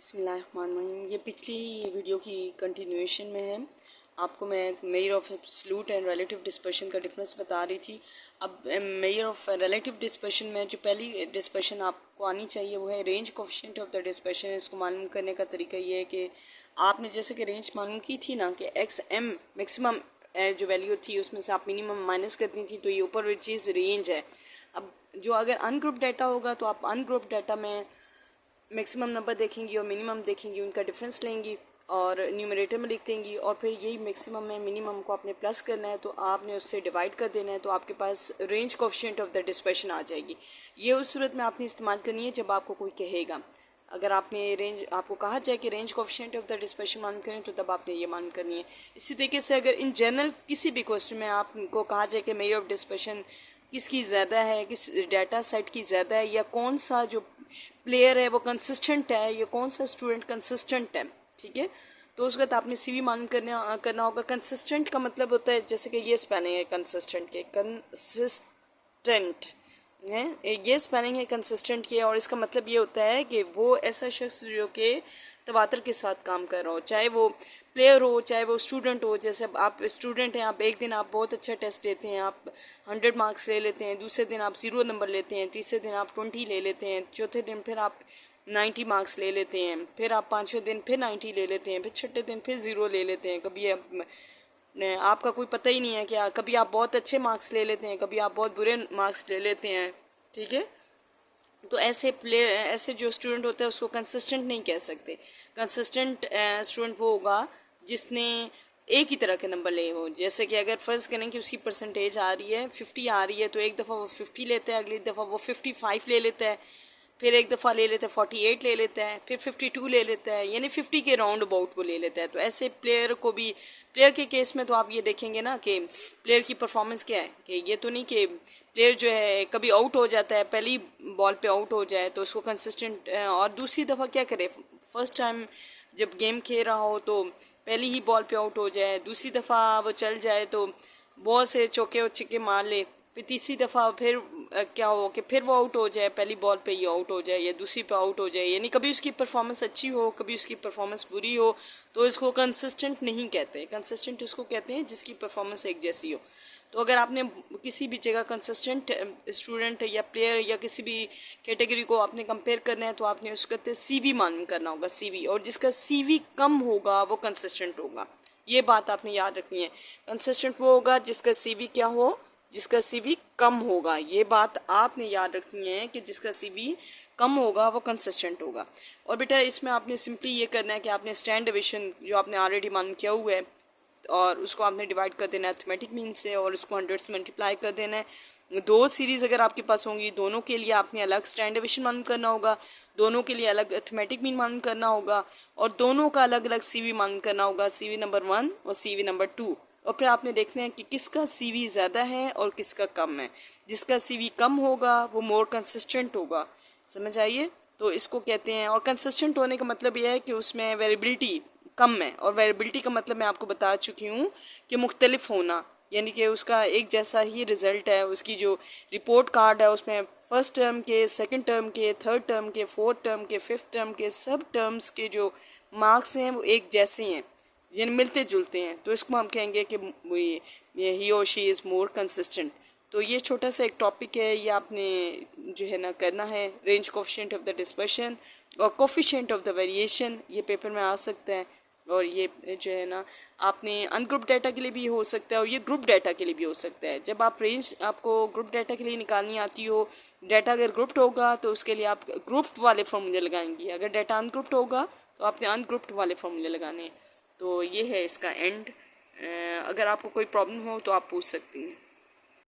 बिस्मिल्लाहिर्रहमानिर्रहीम। ये पिछली वीडियो की कंटिन्यूएशन में है। आपको मैं measure of absolute and relative dispersion का डिफरेंस बता रही थी। अब मेजर ऑफ रिलेटिव डिस्पर्शन में जो पहली डिस्पर्शन आपको आनी चाहिए वो है range coefficient of the dispersion. इसको मालूम करने का तरीका ये है कि आपने जैसे कि रेंज मालूम की थी ना कि एक्स एम मैक्सिमम जो वैल्यू थी उसमें से आप मिनिमम माइनस करनी थी, तो ये ऊपर वाली चीज़ रेंज है। अब जो अगर अनग्रुप डाटा होगा तो आप अनग्रुप डाटा में मैक्सिमम नंबर देखेंगी और मिनिमम देखेंगी, उनका डिफरेंस लेंगी और न्यूमरेटर में लिख देंगी और फिर यही मैक्सिमम में मिनिमम को आपने प्लस करना है तो आपने उससे डिवाइड कर देना है, तो आपके पास range coefficient of the dispersion आ जाएगी। ये उस सूरत में आपने इस्तेमाल करनी है जब आपको कोई कहेगा, अगर आपने रेंज आपको कहा जाए कि range coefficient of the dispersion मालूम करें तो तब आपने ये मालूम करनी है। इसी तरीके से अगर इन जनरल किसी भी क्वेश्चन में आपको कहा जाए कि मेजर ऑफ डिस्पर्शन किसकी ज़्यादा है, किस डाटा सेट की ज़्यादा है, या कौन सा जो प्लेयर है वो कंसिस्टेंट है, या कौन सा स्टूडेंट कंसिस्टेंट है, ठीक है, तो उस वक्त आपने सीवी मालूम करना होगा। कंसिस्टेंट का मतलब होता है जैसे कि ये स्पेलिंग है कंसिस्टेंट के, कंसिस्टेंट है ये स्पेलिंग है कंसिस्टेंट के, और इसका मतलब ये होता है कि वो ऐसा शख्स जो कि तवातर के साथ काम कर रहा हो, चाहे वो प्लेयर हो चाहे वो स्टूडेंट हो। जैसे आप स्टूडेंट हैं, आप एक दिन आप बहुत अच्छा टेस्ट देते हैं, आप 100 मार्क्स ले लेते हैं, दूसरे दिन आप 0 नंबर लेते हैं, तीसरे दिन आप 20 ले लेते हैं, चौथे दिन फिर आप 90 मार्क्स ले लेते हैं, फिर आप पाँचवें दिन फिर 90 ले लेते हैं, फिर छठे दिन फिर 0 ले लेते हैं। कभी आपका कोई पता ही नहीं है कि कभी आप बहुत अच्छे मार्क्स ले लेते हैं, कभी आप बहुत बुरे मार्क्स ले लेते हैं, ठीक है। तो ऐसे जो स्टूडेंट होता है उसको कंसिस्टेंट नहीं कह सकते। कंसिस्टेंट स्टूडेंट वो होगा जिसने एक ही तरह के नंबर लिए हो। जैसे कि अगर फ़र्ज़ करें कि उसकी परसेंटेज आ रही है 50 आ रही है, तो एक दफ़ा वो 50 लेता है, अगली दफ़ा वो 55 ले लेता है, फिर एक दफ़ा ले लेता है 48 ले लेता है, फिर 52 ले लेता है, यानी 50 के राउंड अबाउट वो ले लेता है। तो ऐसे प्लेयर को भी, प्लेयर के केस में तो आप ये देखेंगे ना कि प्लेयर की परफॉर्मेंस क्या है, कि ये तो नहीं कि प्लेयर जो है कभी आउट हो जाता है, पहली बॉल पे आउट हो जाए तो उसको कंसिस्टेंट, और दूसरी दफ़ा क्या करे, फर्स्ट टाइम जब गेम खेल रहा हो तो पहली ही बॉल पे आउट हो जाए, दूसरी दफ़ा वो चल जाए तो बहुत से चौके और छिक्के मार ले, फिर तीसरी दफ़ा फिर क्या हो कि फिर वो आउट हो जाए, पहली बॉल पे ही आउट हो जाए या दूसरी पे आउट हो जाए, यानी कभी उसकी परफॉर्मेंस अच्छी हो कभी उसकी परफॉर्मेंस बुरी हो, तो इसको कंसिस्टेंट नहीं कहते। कंसिस्टेंट इसको कहते हैं जिसकी परफॉर्मेंस एक जैसी हो। तो अगर आपने किसी भी जगह कंसिस्टेंट स्टूडेंट या प्लेयर या किसी भी कैटेगरी को आपने कंपेयर करना है तो आपने उसका सीवी मालूम करना होगा, सीवी, और जिसका सीवी कम होगा वो कंसिस्टेंट होगा। ये बात आपने याद रखनी है। कंसिस्टेंट वो होगा जिसका सीवी क्या हो, जिसका सीवी कम होगा। ये बात आपने याद रखनी है कि जिसका सीवी कम होगा वो कंसिस्टेंट होगा। और बेटा इसमें आपने सिंपली ये करना है कि आपने स्टैंड डिवीजन जो आपने ऑलरेडी मालूम किया हुआ है और उसको आपने डिवाइड कर देना है अर्थमेटिक मीन से, और उसको 100 से मल्टीप्लाई कर देना है। दो सीरीज़ अगर आपके पास होंगी, दोनों के लिए आपने अलग स्टैंड डिवीजन मालूम करना होगा, दोनों के लिए अलग अर्थमेटिक मीन मालूम करना होगा, और दोनों का अलग अलग सीवी मालूम करना होगा, सीवी नंबर 1 और सीवी नंबर 2। और फिर आपने देखना है कि किसका सीवी ज़्यादा है और किसका कम है। जिसका सीवी कम होगा वो मोर कंसिस्टेंट होगा, समझ आइए। तो इसको कहते हैं, और कंसिस्टेंट होने का मतलब यह है कि उसमें वेरिएबिलिटी कम है, और वेरिएबिलिटी का मतलब मैं आपको बता चुकी हूँ कि मुख्तलिफ होना, यानी कि उसका एक जैसा ही रिज़ल्ट है। उसकी जो रिपोर्ट कार्ड है उसमें फर्स्ट टर्म के, सेकंड टर्म के, थर्ड टर्म के, फोर्थ टर्म के, फिफ्थ टर्म के, सब टर्म्स के जो मार्क्स हैं वो एक जैसे हैं, यानी मिलते जुलते हैं। तो इसको हम कहेंगे कि ही और शी इज़ मोर कंसिस्टेंट। तो ये छोटा सा एक टॉपिक है, ये आपने जो है ना करना है। Range coefficient of the dispersion और कोफिशिएंट ऑफ द वेरिएशन, ये पेपर में आ सकता है। और ये जो है ना आपने अनग्रुप डाटा के लिए भी हो सकता है और ये ग्रुप डाटा के लिए भी हो सकता है। जब आप रेंज आपको ग्रुप डाटा के लिए निकालनी आती हो, डाटा अगर ग्रुप्ड होगा तो उसके लिए आप ग्रुप्ड वाले फॉर्मूले लगाएंगी, अगर डाटा अनग्रुप्ड होगा तो आपने अनग्रुप्ड वाले फॉर्मूले लगाने हैं। तो ये है इसका एंड। अगर आपको कोई प्रॉब्लम हो तो आप पूछ सकती हैं।